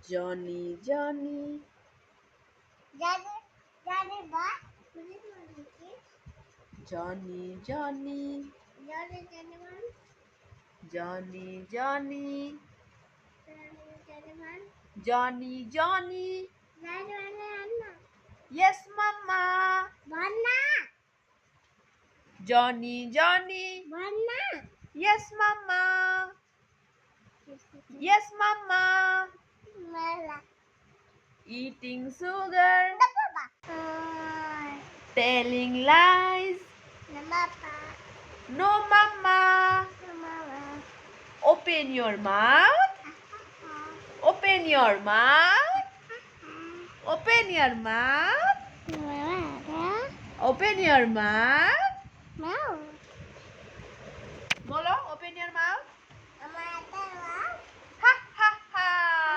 Johnny, Johnny. Johnny, Johnny. Johnny, Johnny. Johnny, Johnny. Yes, Mama. Johnny, Johnny. Yes, Mama. Yes, Mama. Eating sugar. Telling lies. No, Mama. Open your mouth. Open your mouth. Open your mouth. Open your mouth.